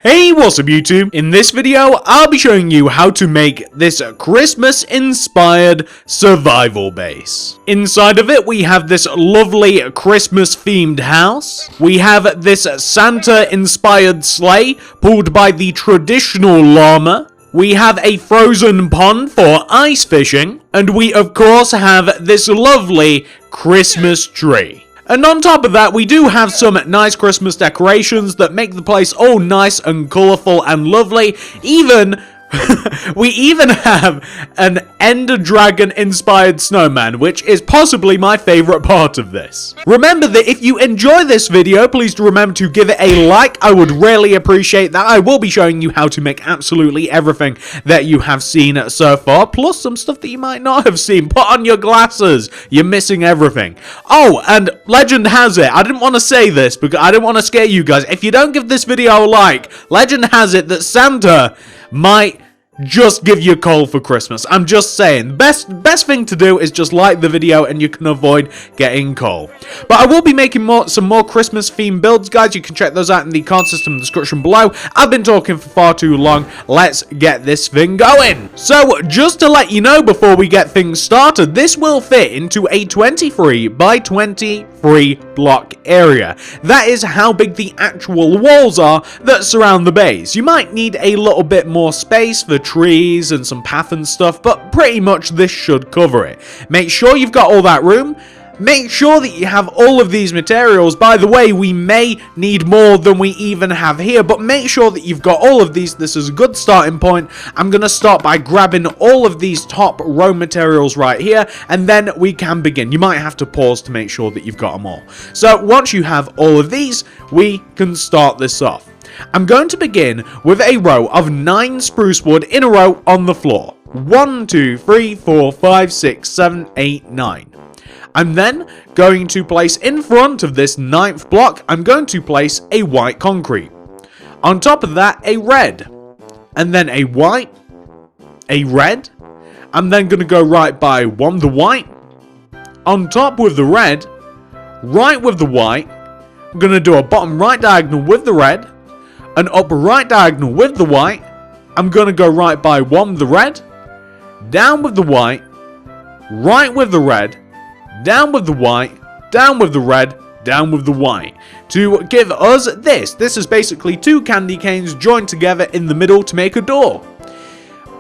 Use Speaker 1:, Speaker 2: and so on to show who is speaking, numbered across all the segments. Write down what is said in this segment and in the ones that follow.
Speaker 1: Hey, what's up YouTube? In this video, I'll be showing you how to make this Christmas-inspired survival base. Inside of it, we have this lovely Christmas-themed house. We have this Santa-inspired sleigh pulled by the traditional llama. We have a frozen pond for ice fishing. And we, of course, have this lovely Christmas tree. And on top of that, we do have some nice Christmas decorations that make the place all nice and colourful and lovely. We even have an Ender Dragon inspired snowman, which is possibly my favourite part of this. Remember that if you enjoy this video, please do remember to give it a like. I would really appreciate that. I will be showing you how to make absolutely everything that you have seen so far, plus some stuff that you might not have seen. Put on your glasses. You're missing everything. Oh, and legend has it, I didn't want to say this because I didn't want to scare you guys. If you don't give this video a like, legend has it that Santa might just give you a coal for Christmas. I'm just saying, best thing to do is just like the video and you can avoid getting coal. But I will be making some more Christmas themed builds, guys. You can check those out in the card system description below. I've been talking for far too long. Let's get this thing going. So just to let you know before we get things started, this will fit into a 23 by 23 block area. That is how big the actual walls are that surround the base. You might need a little bit more space for trees and some path and stuff, but pretty much this should cover it. Make sure you've got all that room. Make sure that you have all of these materials. By the way, we may need more than we even have here, but make sure that you've got all of these. This is a good starting point. I'm going to start by grabbing all of these top row materials right here, and then we can begin. You might have to pause to make sure that you've got them all. So once you have all of these, we can start this off. I'm going to begin with a row of 9 spruce wood in a row on the floor. 1, 2, 3, 4, 5, 6, 7, 8, 9. I'm then going to place in front of this 9th block, I'm going to place a white concrete. On top of that, a red. And then a white, a red. I'm then going to go right by the white. On top with the red, right with the white. I'm going to do a bottom right diagonal with the red. An upper right diagonal with the white. I'm going to go right by the red. Down with the white. Right with the red. Down with the white, down with the red, down with the white. To give us this. This is basically 2 candy canes joined together in the middle to make a door.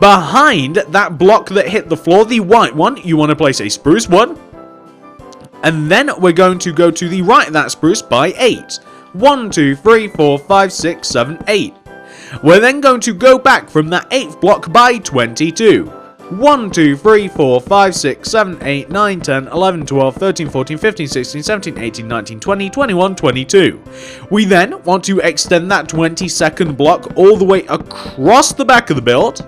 Speaker 1: Behind that block that hit the floor, the white one, you want to place a spruce wood. And then we're going to go to the right of that spruce by 8. 1, 2, 3, 4, 5, 6, 7, 8. We're then going to go back from that 8th block by 22. 1, 2, 3, 4, 5, 6, 7, 8, 9, 10, 11, 12, 13, 14, 15, 16, 17, 18, 19, 20, 21, 22. We then want to extend that 22nd block all the way across the back of the build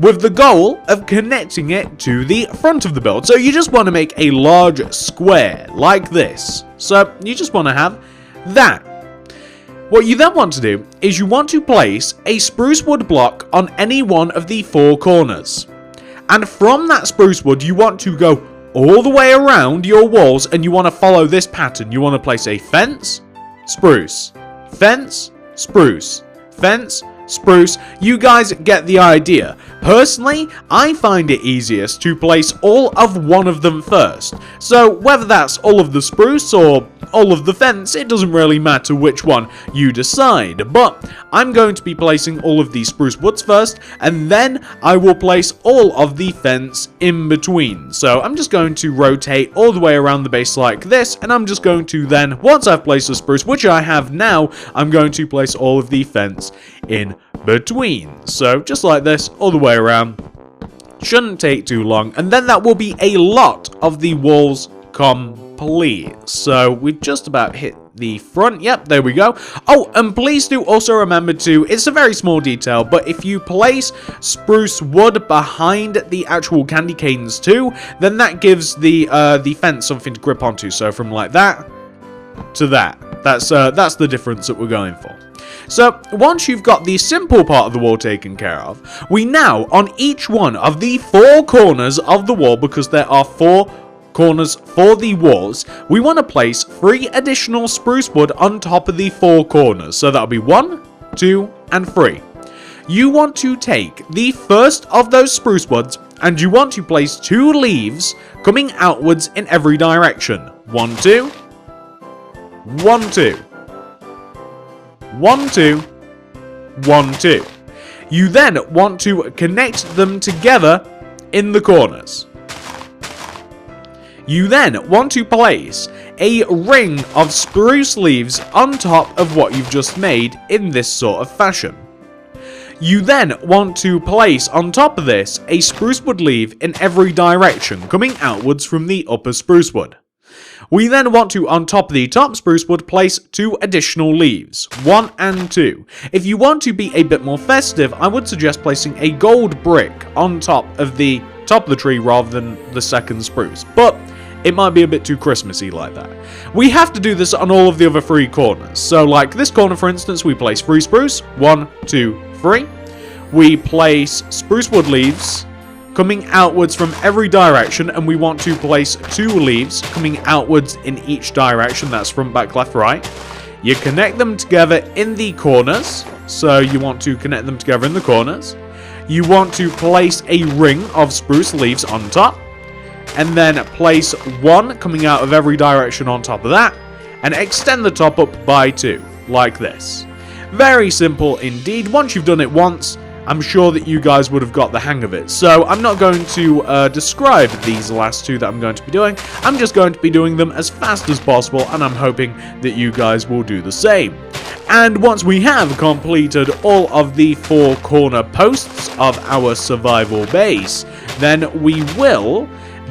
Speaker 1: with the goal of connecting it to the front of the build. So you just want to make a large square like this. So you just want to have that. What you then want to do is you want to place a spruce wood block on any one of the 4 corners. And from that spruce wood, you want to go all the way around your walls and you want to follow this pattern. You want to place a fence, spruce, fence, spruce, fence, spruce. You guys get the idea. Personally, I find it easiest to place all of one of them first. So whether that's all of the spruce or all of the fence, it doesn't really matter which one you decide. But I'm going to be placing all of the spruce woods first, and then I will place all of the fence in between. So I'm just going to rotate all the way around the base like this, and I'm just going to then, once I've placed the spruce, which I have now, I'm going to place all of the fence in between. So just like this, all the way around. Shouldn't take too long, and then that will be a lot of the walls complete. So we've just about hit the front. Yep, there we go. Oh, and please do also remember to, it's a very small detail, but if you place spruce wood behind the actual candy canes too, then that gives the fence something to grip onto. So from like that to that. That's the difference that we're going for. So once you've got the simple part of the wall taken care of, we now, on each one of the 4 corners of the wall, because there are 4 corners for the walls, we want to place 3 additional spruce wood on top of the 4 corners. So that'll be 1, 2, and 3. You want to take the first of those spruce woods and you want to place 2 leaves coming outwards in every direction. 1, 2. 1, 2. 1, 2. 1, 2. You then want to connect them together in the corners. You then want to place a ring of spruce leaves on top of what you've just made in this sort of fashion. You then want to place on top of this a spruce wood leaf in every direction coming outwards from the upper spruce wood. We then want to, on top of the top spruce wood, place 2 additional leaves, 1 and 2. If you want to be a bit more festive, I would suggest placing a gold brick on top of the tree rather than the second spruce, but it might be a bit too Christmassy like that. We have to do this on all of the other 3 corners. So like this corner, for instance, we place 3 spruce, 1, 2, 3. We place spruce wood leaves coming outwards from every direction, and we want to place 2 leaves coming outwards in each direction. That's front, back, left, right. You connect them together in the corners. So you want to connect them together in the corners. You want to place a ring of spruce leaves on top, and then place 1 coming out of every direction on top of that, and extend the top up by 2, like this. Very simple indeed. Once you've done it once, I'm sure that you guys would have got the hang of it. So I'm not going to describe these last 2 that I'm going to be doing. I'm just going to be doing them as fast as possible, and I'm hoping that you guys will do the same. And once we have completed all of the 4 corner posts of our survival base, then we will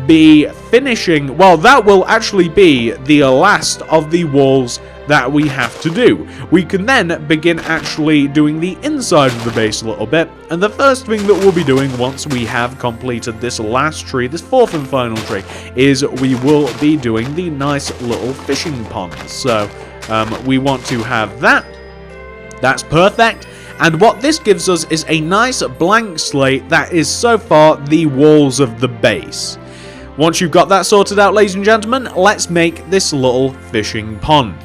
Speaker 1: be finishing, well, that will actually be the last of the walls that we have to do. We can then begin actually doing the inside of the base a little bit, and the first thing that we'll be doing once we have completed this last tree, this 4th and final tree, is we will be doing the nice little fishing ponds. So we want to have that. That's perfect. And what this gives us is a nice blank slate that is so far the walls of the base. Once you've got that sorted out, ladies and gentlemen, let's make this little fishing pond.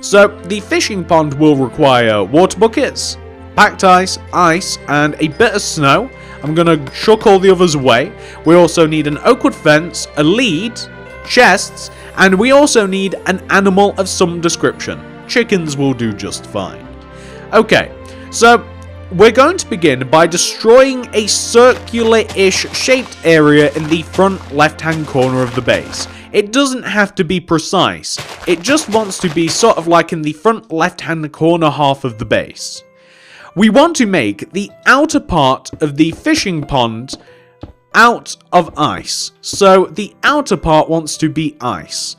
Speaker 1: So the fishing pond will require water buckets, packed ice, and a bit of snow. I'm going to chuck all the others away. We also need an oak wood fence, a lead, chests, and we also need an animal of some description. Chickens will do just fine. Okay, so we're going to begin by destroying a circular-ish shaped area in the front left-hand corner of the base. It doesn't have to be precise, it just wants to be sort of like in the front left-hand corner half of the base. We want to make the outer part of the fishing pond out of ice. So the outer part wants to be ice.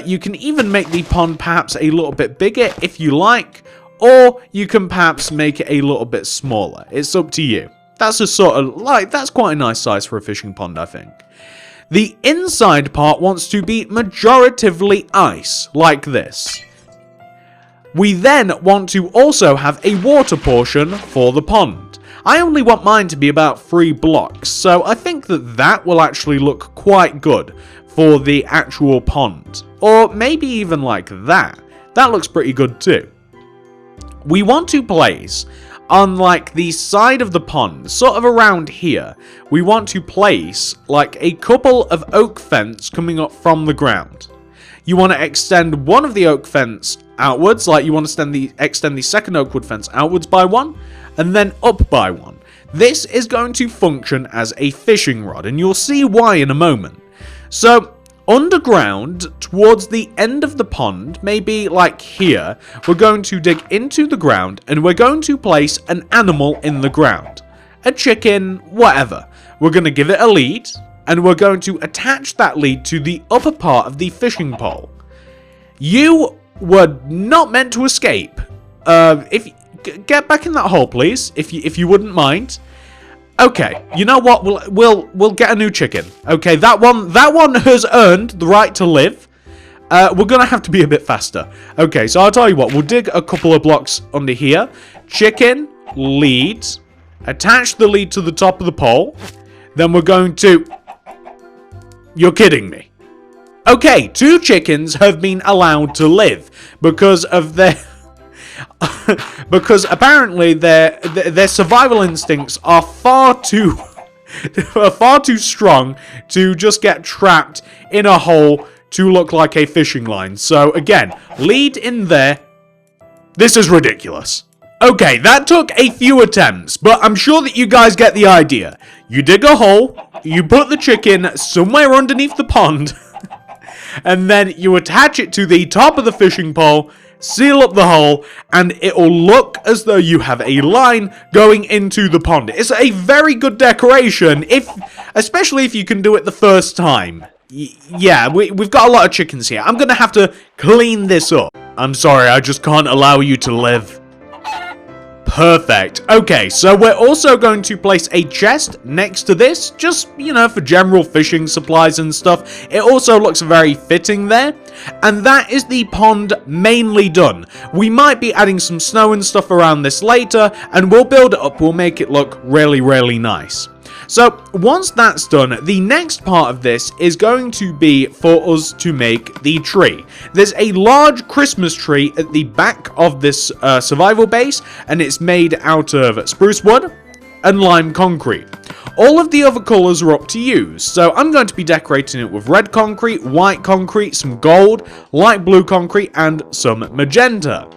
Speaker 1: You can even make the pond perhaps a little bit bigger if you like, or you can perhaps make it a little bit smaller. It's up to you. That's a sort of like, that's quite a nice size for a fishing pond, I think. The inside part wants to be majoritively ice, like this. We then want to also have a water portion for the pond. I only want mine to be about 3 blocks, so I think that that will actually look quite good for the actual pond. Or maybe even like that. That looks pretty good too. We want to place on like the side of the pond, sort of around here, we want to place like a couple of oak fence coming up from the ground. You want to extend one of the oak fence outwards, like you want to extend the second oak wood fence outwards by 1, and then up by 1. This is going to function as a fishing rod, and you'll see why in a moment. So, underground, towards the end of the pond, maybe like here, we're going to dig into the ground and we're going to place an animal in the ground. A chicken, whatever. We're going to give it a lead and we're going to attach that lead to the upper part of the fishing pole. You were not meant to escape. Get back in that hole, please, if you wouldn't mind. Okay, you know what? We'll get a new chicken. Okay, that one has earned the right to live. We're gonna have to be a bit faster. Okay, so I'll tell you what. We'll dig a couple of blocks under here. Chicken, lead. Attach the lead to the top of the pole. Then we're going to... You're kidding me. Okay, 2 chickens have been allowed to live because of their... because apparently their survival instincts are far too strong to just get trapped in a hole to look like a fishing line. So again, lead in there. This is ridiculous. Okay, that took a few attempts, but I'm sure that you guys get the idea. You dig a hole, you put the chicken somewhere underneath the pond, and then you attach it to the top of the fishing pole, seal up the hole, and it'll look as though you have a line going into the pond. It's a very good decoration, especially if you can do it the first time. Yeah, we've got a lot of chickens here. I'm gonna have to clean this up. I'm sorry, I just can't allow you to live. Perfect. Okay, so we're also going to place a chest next to this, just, you know, for general fishing supplies and stuff. It also looks very fitting there. And that is the pond mainly done. We might be adding some snow and stuff around this later, and we'll build it up. We'll make it look really, really nice. So, once that's done, the next part of this is going to be for us to make the tree. There's a large Christmas tree at the back of this survival base, and it's made out of spruce wood and lime concrete. All of the other colours are up to you, so I'm going to be decorating it with red concrete, white concrete, some gold, light blue concrete, and some magenta.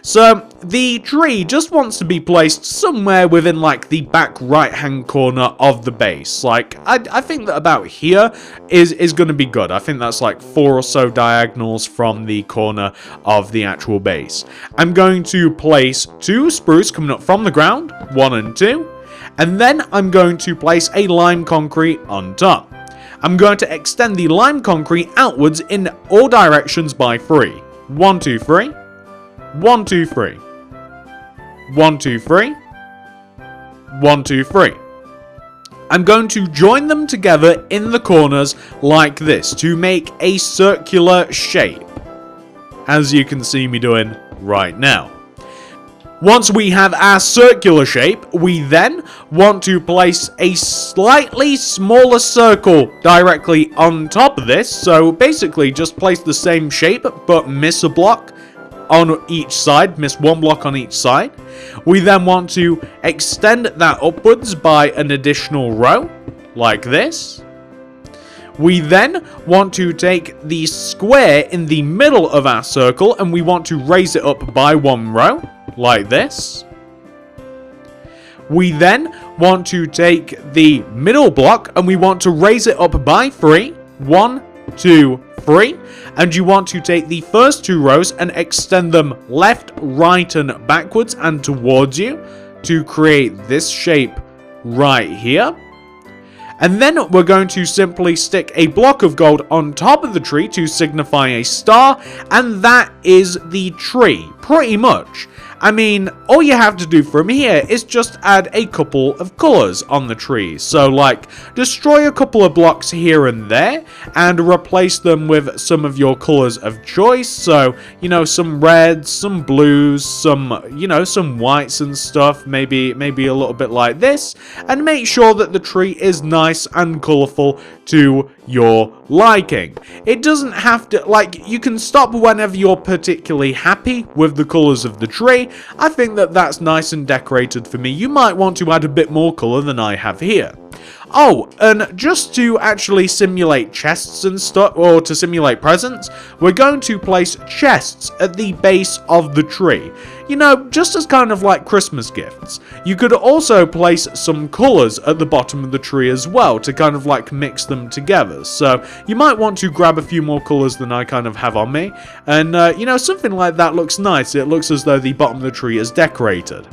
Speaker 1: So, the tree just wants to be placed somewhere within, like, the back right-hand corner of the base. Like, I think that about here is going to be good. I think that's, like, 4 or so diagonals from the corner of the actual base. I'm going to place 2 spruce coming up from the ground, 1 and 2. And then I'm going to place a lime concrete on top. I'm going to extend the lime concrete outwards in all directions by 3. 1, 2, 3. 1, 2, 3. 1, 2, 3. 1, 2, 3. I'm going to join them together in the corners like this to make a circular shape, as you can see me doing right now. Once we have our circular shape, we then want to place a slightly smaller circle directly on top of this. So basically just place the same shape but miss a block on each side, miss 1 block on each side. We then want to extend that upwards by an additional row, like this. We then want to take the square in the middle of our circle and we want to raise it up by 1 row, like this. We then want to take the middle block and we want to raise it up by 3. 1, 2, 3. And you want to take the first 2 rows and extend them left, right, and backwards and towards you to create this shape right here. And then we're going to simply stick a block of gold on top of the tree to signify a star, and that is the tree, pretty much. I mean, all you have to do from here is just add a couple of colours on the tree. So, like, destroy a couple of blocks here and there, and replace them with some of your colours of choice. So, you know, some reds, some blues, some, you know, some whites and stuff. Maybe a little bit like this. And make sure that the tree is nice and colourful to your liking. It doesn't have to, like, you can stop whenever you're particularly happy with the colours of the tree. I think that that's nice and decorated for me. You might want to add a bit more colour than I have here. Oh, and just to actually simulate chests and stuff, or to simulate presents, we're going to place chests at the base of the tree. You know, just as kind of like Christmas gifts. You could also place some colours at the bottom of the tree as well, to kind of like mix them together. So, you might want to grab a few more colours than I kind of have on me. And, you know, something like that looks nice. It looks as though the bottom of the tree is decorated.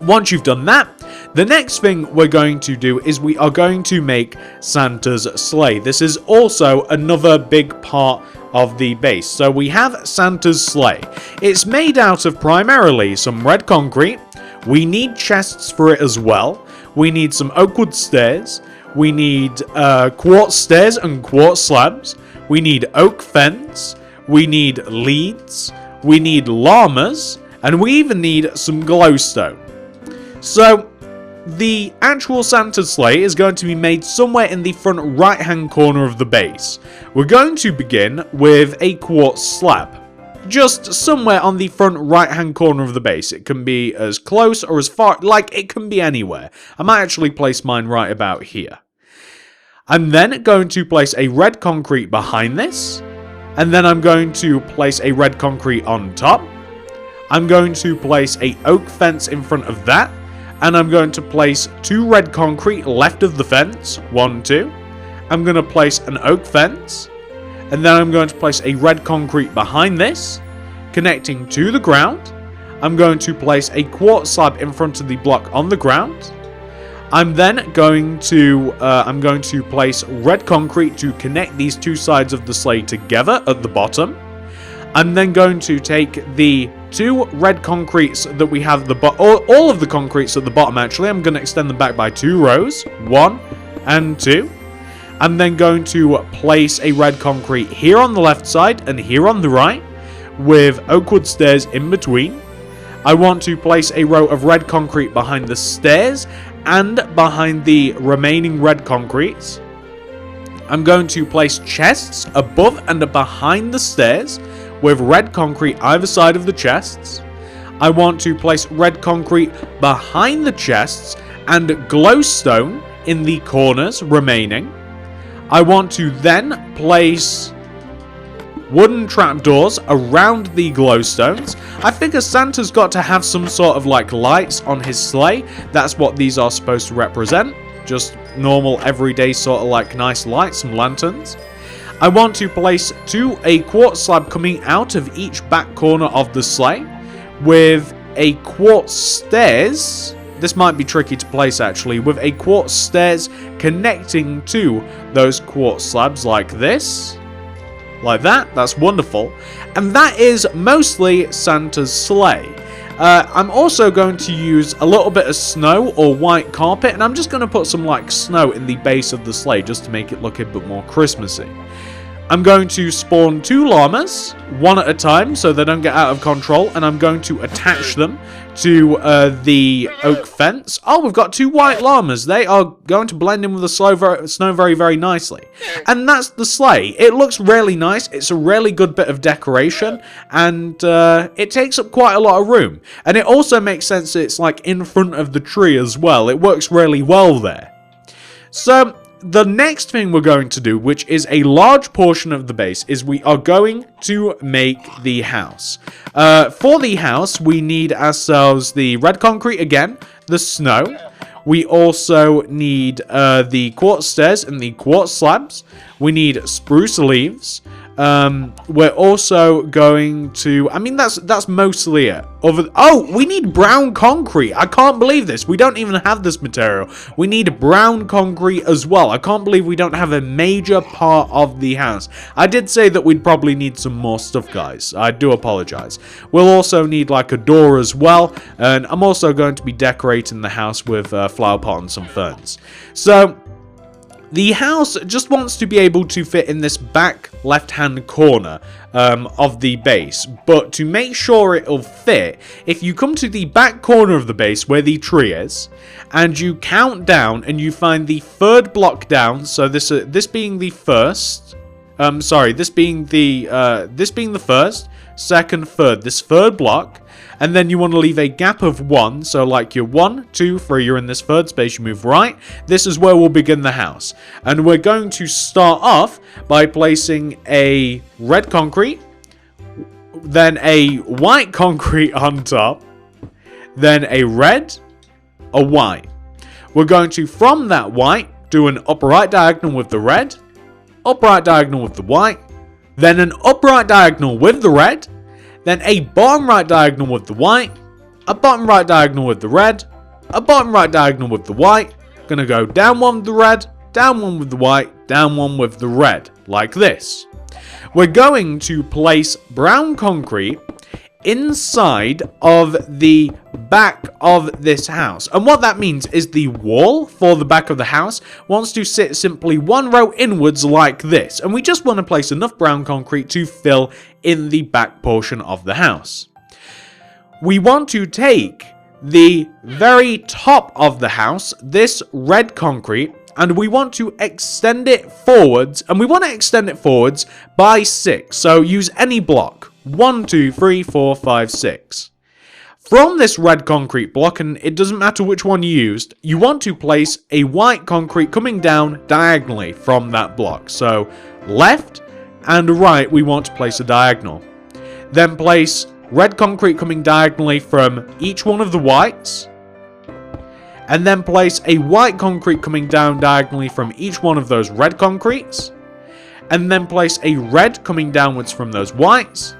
Speaker 1: Once you've done that, the next thing we're going to do is we are going to make Santa's sleigh. This is also another big part of the base. So we have Santa's sleigh. It's made out of primarily some red concrete. We need chests for it as well. We need some oak wood stairs. We need quartz stairs and quartz slabs. We need oak fence. We need leads. We need llamas. And we even need some glowstone. So, the actual Santa's sleigh is going to be made somewhere in the front right-hand corner of the base. We're going to begin with a quartz slab. just somewhere on the front right hand corner of the base. It can be as close or as far, like it can be anywhere. I might actually place mine right about here. I'm then going to place a red concrete behind this, and then I'm going to place a red concrete on top. I'm going to place a oak fence in front of that, and I'm going to place 2 red concrete left of the fence, 1, 2. I'm going to place an oak fence, and then I'm going to place a red concrete behind this, connecting to the ground. I'm going to place a quartz slab in front of the block on the ground. I'm then going to place red concrete to connect these 2 sides of the sleigh together at the bottom. I'm then going to take the 2 red concretes that we have all of the concretes at the bottom. Actually, I'm going to extend them back by 2 rows, 1 and 2. I'm then going to place a red concrete here on the left side and here on the right, with oak wood stairs in between. I want to place a row of red concrete behind the stairs and behind the remaining red concretes. I'm going to place chests above and behind the stairs with red concrete either side of the chests. I want to place red concrete behind the chests and glowstone in the corners remaining. I want to then place wooden trapdoors around the glowstones. I figure Santa's got to have some sort of like lights on his sleigh. That's what these are supposed to represent. Just normal everyday sort of like nice lights and lanterns. I want to place a quartz slab coming out of each back corner of the sleigh with a quartz stairs. This might be tricky to place actually, with a quartz stairs connecting to those quartz slabs like this. Like that. That's wonderful. And that is mostly Santa's sleigh. I'm also going to use a little bit of snow or white carpet, and I'm just going to put some like snow in the base of the sleigh just to make it look a bit more Christmassy. I'm going to spawn 2 llamas, one at a time, so they don't get out of control, and I'm going to attach them to the oak fence. Oh, we've got 2 white llamas. They are going to blend in with the snow very, very nicely. And that's the sleigh. It looks really nice. It's a really good bit of decoration, and it takes up quite a lot of room. And it also makes sense that it's like in front of the tree as well. It works really well there. So the next thing we're going to do, which is a large portion of the base, is we are going to make the house. For the house, we need ourselves the red concrete again, the snow. We also need the quartz stairs and the quartz slabs. We need spruce leaves. We're also going to, I mean, that's mostly it. Oh, we need brown concrete. I can't believe this. We don't even have this material. We need brown concrete as well. I can't believe we don't have a major part of the house. I did say that we'd probably need some more stuff, guys. I do apologize. We'll also need like a door as well. And I'm also going to be decorating the house with a flower pot and some ferns. So the house just wants to be able to fit in this back left-hand corner of the base. But to make sure it'll fit, if you come to the back corner of the base where the tree is, and you count down and you find the 3rd block down, so this being the first, this being the 1st, 2nd, 3rd, this 3rd block. And then you want to leave a gap of 1. So like you're 1, 2, 3, you're in this 3rd space, you move right. This is where we'll begin the house. And we're going to start off by placing a red concrete, then a white concrete on top, then a red, a white. We're going to, from that white, do an upright diagonal with the red, upright diagonal with the white, then an upright diagonal with the red, then a bottom right diagonal with the white, a bottom right diagonal with the red, a bottom right diagonal with the white. Gonna go down 1 with the red, down 1 with the white, down 1 with the red, like this. We're going to place brown concrete inside of the back of this house. And what that means is the wall for the back of the house wants to sit simply 1 row inwards like this. And we just want to place enough brown concrete to fill in the back portion of the house. We want to take the very top of the house, this red concrete, and we want to extend it forwards, and we want to extend it forwards by 6. So use any block. 1, 2, 3, 4, 5, 6. From this red concrete block, and it doesn't matter which one you used, you want to place a white concrete coming down diagonally from that block. So left and right, we want to place a diagonal. Then place red concrete coming diagonally from each one of the whites. And then place a white concrete coming down diagonally from each one of those red concretes. And then place a red coming downwards from those whites.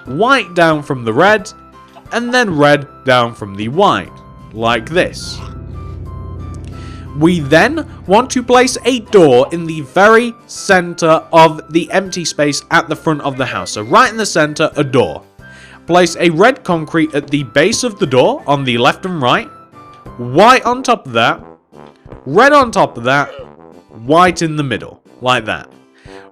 Speaker 1: White down from the red. And then red down from the white, like this. We then want to place a door in the very center of the empty space at the front of the house. So right in the center, a door. Place a red concrete at the base of the door on the left and right. White on top of that. Red on top of that. White in the middle, like that.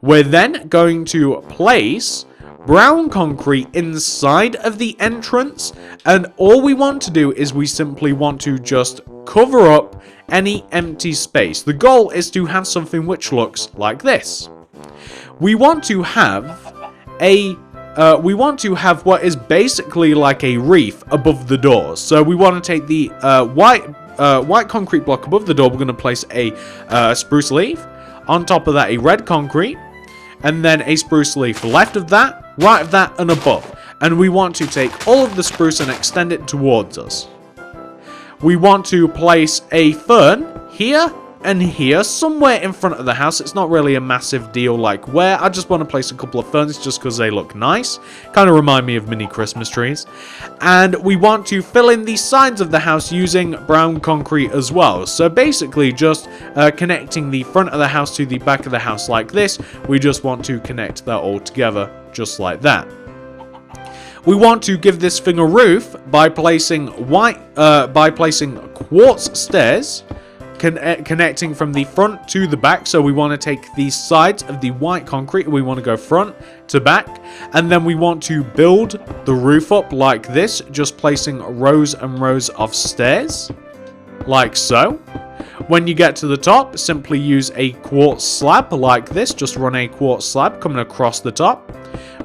Speaker 1: We're then going to place brown concrete inside of the entrance, and all we want to do is we simply want to just cover up any empty space. The goal is to have something which looks like this. We want to have what is basically like a reef above the doors. So we want to take the white concrete block above the door. We're going to place a spruce leaf. On top of that, a red concrete. And then a spruce leaf left of that, right of that, and above. And we want to take all of the spruce and extend it towards us. We want to place a fern here and here, somewhere in front of the house. It's not really a massive deal like where. I just want to place a couple of ferns just because they look nice. Kind of remind me of mini Christmas trees. And we want to fill in the sides of the house using brown concrete as well. So basically just connecting the front of the house to the back of the house like this. We just want to connect that all together just like that. We want to give this thing a roof by placing quartz stairs connecting from the front to the back. So we want to take the sides of the white concrete, we want to go front to back, and then we want to build the roof up like this, just placing rows and rows of stairs like so. When you get to the top, simply use a quartz slab like this. Just run a quartz slab coming across the top.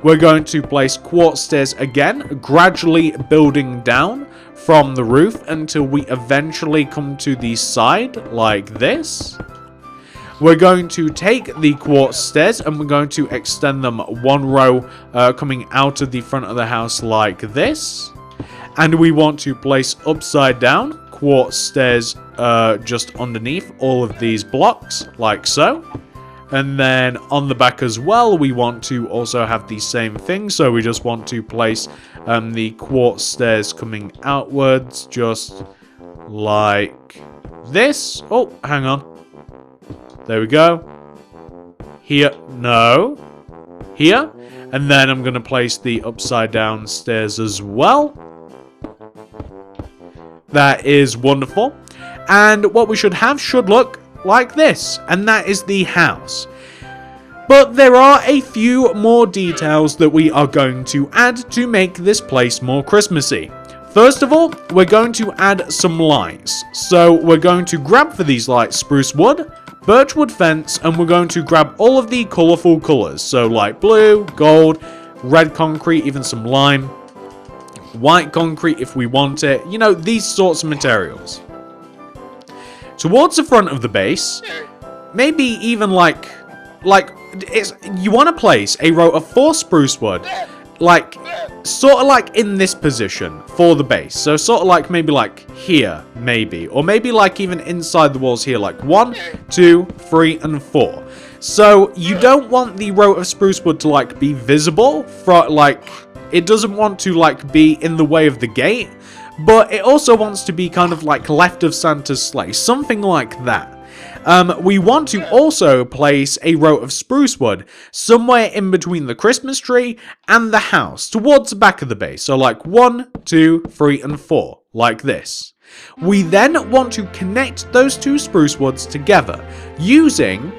Speaker 1: We're going to place quartz stairs again, gradually building down from the roof until we eventually come to the side like this. We're going to take the quartz stairs and we're going to extend them one row coming out of the front of the house like this. And we want to place upside down quartz stairs just underneath all of these blocks like so. And then on the back as well, we want to also have the same thing. So we just want to place the quartz stairs coming outwards just like this. Oh, hang on. There we go. Here. No. Here. And then I'm going to place the upside down stairs as well. That is wonderful. And what we should have should look like this, and that is the house. But there are a few more details that we are going to add to make this place more Christmassy. First of all, we're going to add some lights. So we're going to grab for these lights spruce wood, birchwood fence, and we're going to grab all of the colourful colours. So like blue, gold, red concrete, even some lime, white concrete if we want it. You know, these sorts of materials. Towards the front of the base, maybe even like you want to place a row of 4 spruce wood, like sort of like in this position for the base. So sort of like maybe like here, maybe, or maybe like even inside the walls here, like 1, 2, 3, and 4. So you don't want the row of spruce wood to like be visible for like, it doesn't want to like be in the way of the gate. But it also wants to be kind of like left of Santa's sleigh, something like that. We want to also place a row of spruce wood somewhere in between the Christmas tree and the house, towards the back of the base. So like 1, 2, 3, and 4, like this. We then want to connect those 2 spruce woods together using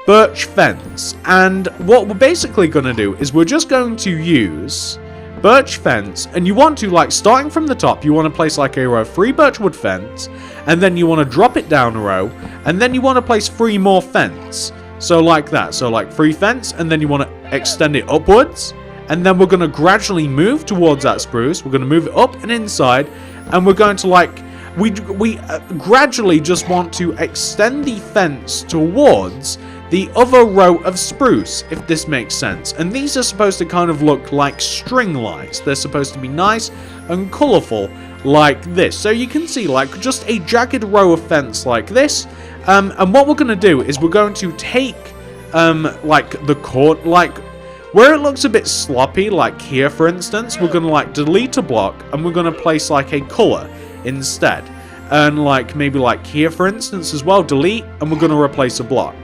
Speaker 1: birch fence. And what we're basically going to do is we're just going to use birch fence, and you want to, like, starting from the top, you want to place like a row of 3 birchwood fence, and then you want to drop it down a row, and then you want to place 3 more fence. So like that. So like 3 fence, and then you want to extend it upwards, and then we're going to gradually move towards that spruce. We're going to move it up and inside, and we're going to like, we gradually just want to extend the fence towards the other row of spruce, if this makes sense. And these are supposed to kind of look like string lights. They're supposed to be nice and colourful like this. So you can see like just a jagged row of fence like this. And what we're going to do is we're going to take like the court, like where it looks a bit sloppy, like here for instance, we're going to like delete a block and we're going to place like a colour instead. And like maybe like here for instance as well, delete, and we're going to replace a block.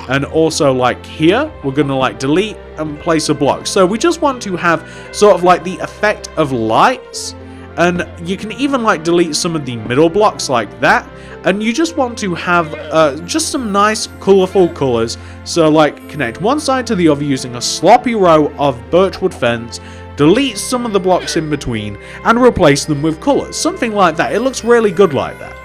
Speaker 1: And also like here, we're going to like delete and place a block. So we just want to have sort of like the effect of lights. And you can even like delete some of the middle blocks like that. And you just want to have just some nice colourful colours. So like connect one side to the other using a sloppy row of birchwood fence. Delete some of the blocks in between and replace them with colours. Something like that. It looks really good like that.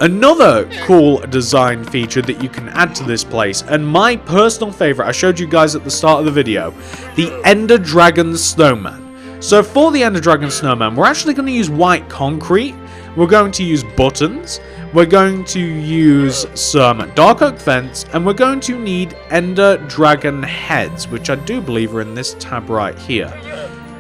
Speaker 1: Another cool design feature that you can add to this place, and my personal favourite, I showed you guys at the start of the video, the Ender Dragon Snowman. So for the Ender Dragon Snowman, we're actually going to use white concrete, we're going to use buttons, we're going to use some dark oak fence, and we're going to need Ender Dragon heads, which I do believe are in this tab right here.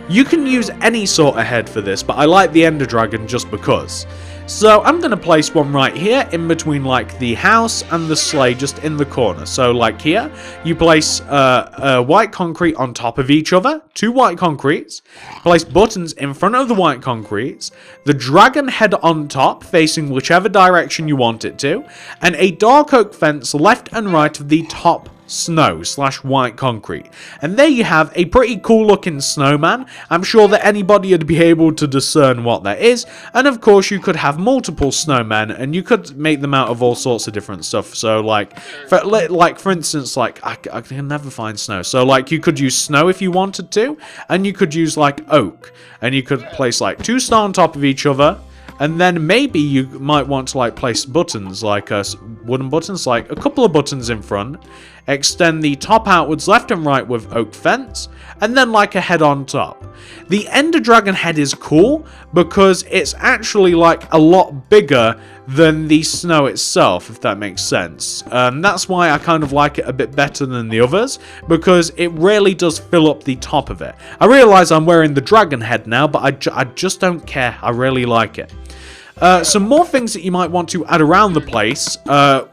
Speaker 1: You can use any sort of head for this, but I like the Ender Dragon just because. So I'm going to place one right here in between like the house and the sleigh, just in the corner. So like here, you place white concrete on top of each other, 2 white concretes, place buttons in front of the white concretes, the dragon head on top facing whichever direction you want it to, and a dark oak fence left and right of the top snow / white concrete. And there you have a pretty cool looking snowman. I'm sure that anybody would be able to discern what that is. And of course you could have multiple snowmen and you could make them out of all sorts of different stuff. So like for instance, like I can never find snow. So like you could use snow if you wanted to, and you could use like oak, and you could place like 2 snow on top of each other. And then maybe you might want to like place buttons, like wooden buttons, like a couple of buttons in front. Extend the top outwards left and right with oak fence. And then like a head on top. The Ender Dragon head is cool because it's actually like a lot bigger than the snow itself, if that makes sense. That's why I kind of like it a bit better than the others, because it really does fill up the top of it. I realise I'm wearing the dragon head now, but I just don't care. I really like it. Some more things that you might want to add around the place,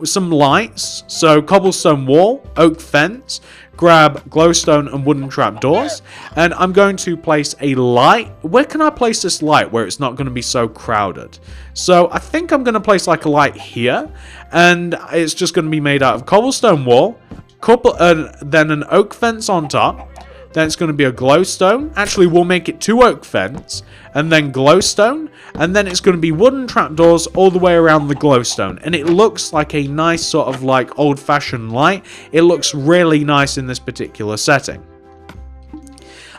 Speaker 1: some lights, so cobblestone wall, oak fence, grab glowstone and wooden trapdoors, and I'm going to place a light. Where can I place this light where it's not going to be so crowded? So I think I'm going to place like a light here, and it's just going to be made out of cobblestone wall, then an oak fence on top. Then it's going to be a glowstone. Actually, we'll make it 2 oak fence. And then glowstone. And then it's going to be wooden trapdoors all the way around the glowstone. And it looks like a nice sort of like old-fashioned light. It looks really nice in this particular setting.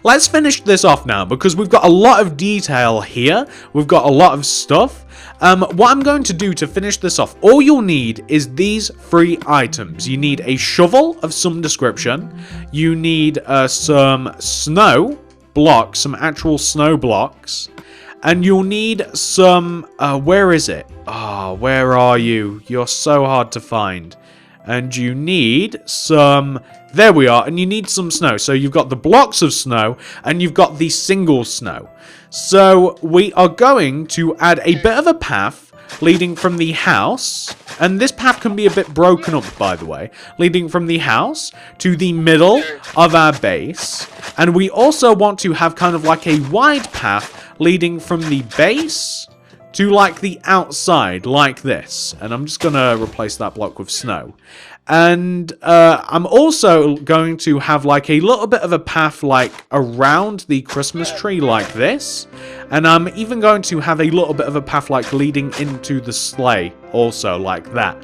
Speaker 1: Let's finish this off now, because we've got a lot of detail here. We've got a lot of stuff. What I'm going to do to finish this off, all you'll need is these 3 items. You need a shovel of some description. You need some snow blocks, some actual snow blocks. And you'll need some, where is it? Ah, where are you? You're so hard to find. And you need some, there we are, and you need some snow. So you've got the blocks of snow, and you've got the single snow. So we are going to add a bit of a path leading from the house, and this path can be a bit broken up, by the way, leading from the house to the middle of our base. And we also want to have kind of like a wide path leading from the base to like the outside, like this. And I'm just going to replace that block with snow. And I'm also going to have like a little bit of a path like around the Christmas tree like this. And I'm even going to have a little bit of a path like leading into the sleigh also like that.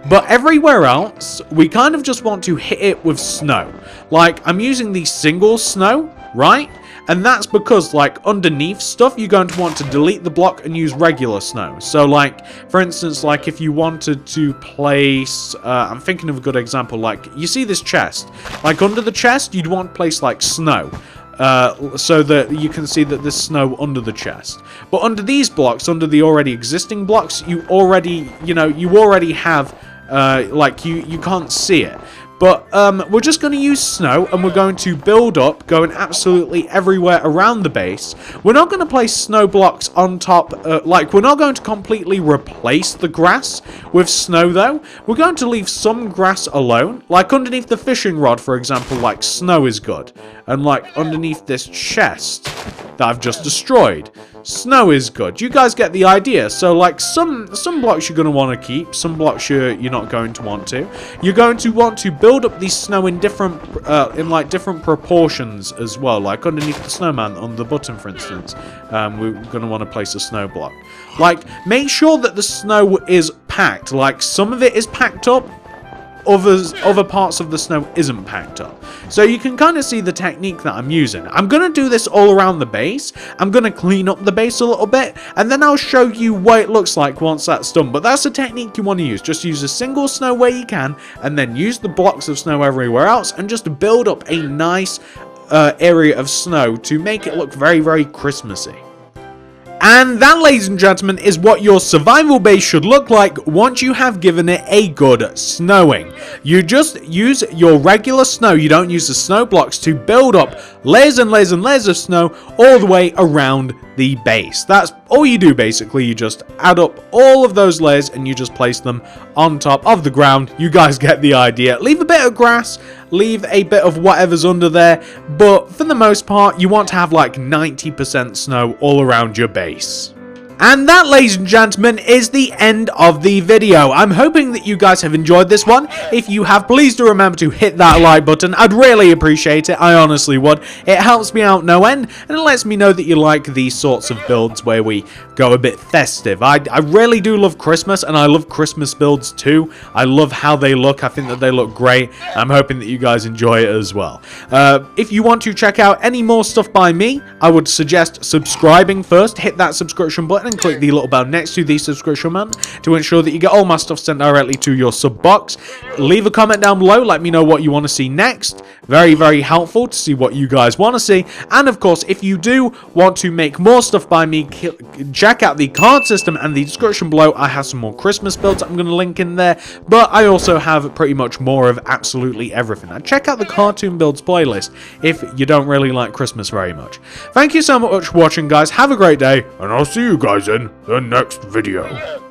Speaker 1: But everywhere else, we kind of just want to hit it with snow. Like I'm using the single snow, right? And that's because, like, underneath stuff, you're going to want to delete the block and use regular snow. So, like, for instance, like, if you wanted to place, I'm thinking of a good example, like, you see this chest. Like, under the chest, you'd want to place, like, snow. So that you can see that there's snow under the chest. But under these blocks, under the already existing blocks, you already have, like, you can't see it. But we're just going to use snow, and we're going to build up, going absolutely everywhere around the base. We're not going to place snow blocks on top, like, we're not going to completely replace the grass with snow, though. We're going to leave some grass alone. Like, underneath the fishing rod, for example, like, snow is good. And, like, underneath this chest that I've just destroyed, snow is good. You guys get the idea. So, like, some blocks you're going to want to keep, some blocks you're not going to want to. You're going to want to build up these snow in different proportions as well. Like, underneath the snowman on the button, for instance, we're going to want to place a snow block. Like, make sure that the snow is packed. Like, some of it is packed up, other parts of the snow isn't packed up. So you can kind of see the technique that I'm using. I'm going to do this all around the base. I'm going to clean up the base a little bit, and then I'll show you what it looks like once that's done. But that's the technique you want to use. Just use a single snow where you can, and then use the blocks of snow everywhere else, and just build up a nice area of snow to make it look very, very Christmassy. And that, ladies and gentlemen, is what your survival base should look like once you have given it a good snowing. You just use your regular snow, you don't use the snow blocks, to build up layers and layers and layers of snow all the way around the base. That's all you do, basically. You just add up all of those layers and you just place them on top of the ground. You guys get the idea. Leave a bit of grass, leave a bit of whatever's under there, but for the most part, you want to have like 90% snow all around your base. And that, ladies and gentlemen, is the end of the video. I'm hoping that you guys have enjoyed this one. If you have, please do remember to hit that like button. I'd really appreciate it. I honestly would. It helps me out no end, and it lets me know that you like these sorts of builds where we go a bit festive. I really do love Christmas, and I love Christmas builds too. I love how they look. I think that they look great. I'm hoping that you guys enjoy it as well. If you want to check out any more stuff by me, I would suggest subscribing first. Hit that subscription button and click the little bell next to the subscription button to ensure that you get all my stuff sent directly to your sub box. Leave a comment down below, let me know what you want to see next. Very, very helpful to see what you guys want to see. And of course, if you do want to make more stuff by me, check out the card system and the description below. I have some more Christmas builds I'm going to link in there, but I also have pretty much more of absolutely everything. And check out the cartoon builds playlist if you don't really like Christmas very much. Thank you so much for watching, guys. Have a great day, and I'll see you guys in the next video.